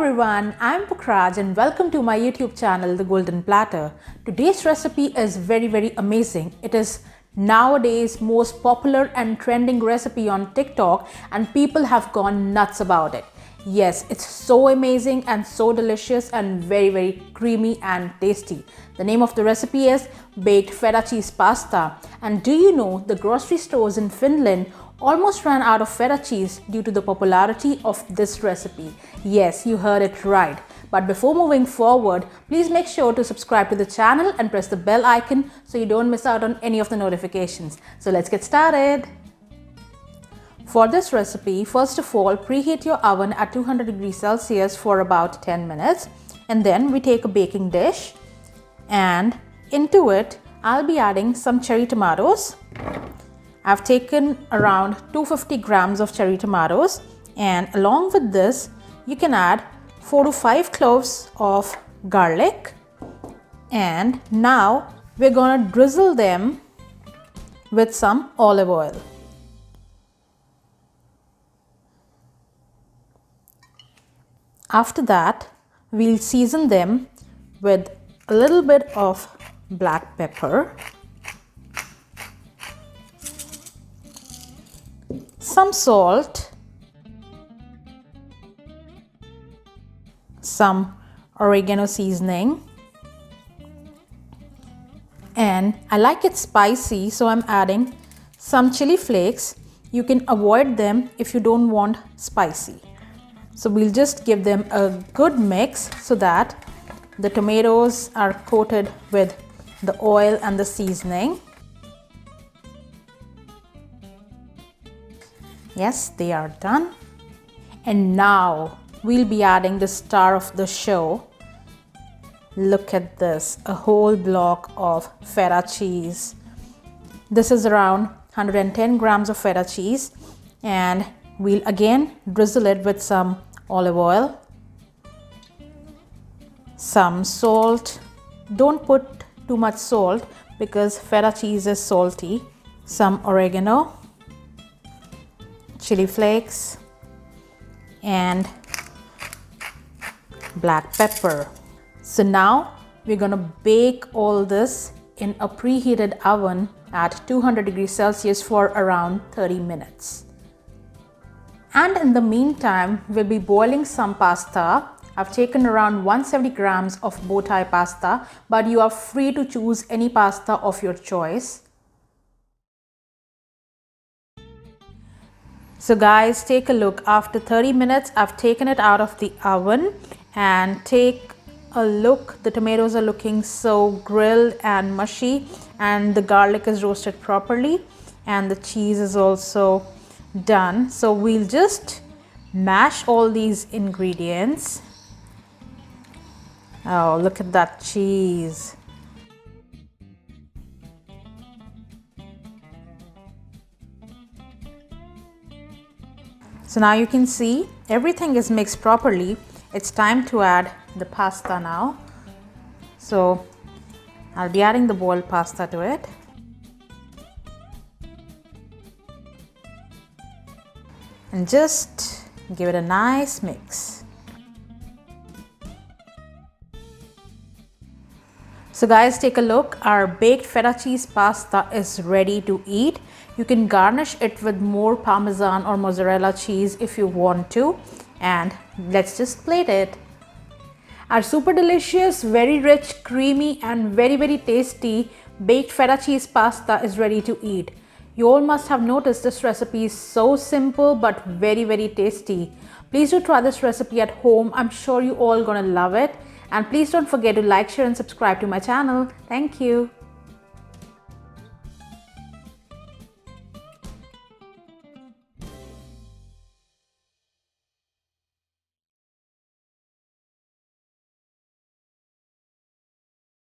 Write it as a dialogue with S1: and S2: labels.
S1: everyone, I'm Pukraj and welcome to my YouTube channel, The Golden Platter. Today's recipe is very amazing. It is nowadays most popular and trending recipe on TikTok and people have gone nuts about it. Yes, it's so amazing and so delicious and very creamy and tasty. The name of the recipe is baked feta cheese pasta. And do you know the grocery stores in Finland almost ran out of feta cheese due to the popularity of this recipe? Yes, you heard it right. But before moving forward, please make sure to subscribe to the channel and press the bell icon so you don't miss out on any of the notifications. So let's get started. For this recipe, first of all, preheat your oven at 200 degrees Celsius for about 10 minutes. And then we take a baking dish and into it, I'll be adding some cherry tomatoes. I've taken around 250 grams of cherry tomatoes, and along with this, you can add 4 to 5 cloves of garlic. And now we're gonna drizzle them with some olive oil. After that, we'll season them with a little bit of black pepper, some salt, some oregano seasoning, and I like it spicy, so I'm adding some chili flakes. You can avoid them if you don't want spicy. So we'll just give them a good mix so that the tomatoes are coated with the oil and the seasoning. Yes, they are done. And now we'll be adding the star of the show. Look at this, a whole block of feta cheese. This is around 110 grams of feta cheese, and we'll again drizzle it with some olive oil, some salt. Don't put too much salt because feta cheese is salty. Some oregano, chili flakes, and black pepper. So now we're gonna bake all this in a preheated oven at 200 degrees Celsius for around 30 minutes. And in the meantime, we'll be boiling some pasta. I've taken around 170 grams of bow tie pasta, but you are free to choose any pasta of your choice. So guys, take a look. After 30 minutes, I've taken it out of the oven, and take a look. The tomatoes are looking so grilled and mushy, and the garlic is roasted properly, and the cheese is also done. So we'll just mash all these ingredients. Oh, look at that cheese. So now you can see everything is mixed properly. It's time to add the pasta now. So I'll be adding the boiled pasta to it. And just give it a nice mix. So guys, take a look. Our baked feta cheese pasta is ready to eat. You can garnish it with more parmesan or mozzarella cheese if you want to. And let's just plate it. Our super delicious, very rich, creamy and very tasty baked feta cheese pasta is ready to eat. You all must have noticed this recipe is so simple but very tasty. Please do try this recipe at home. I'm sure you all gonna love it. And please don't forget to like, share and subscribe to my channel. Thank you.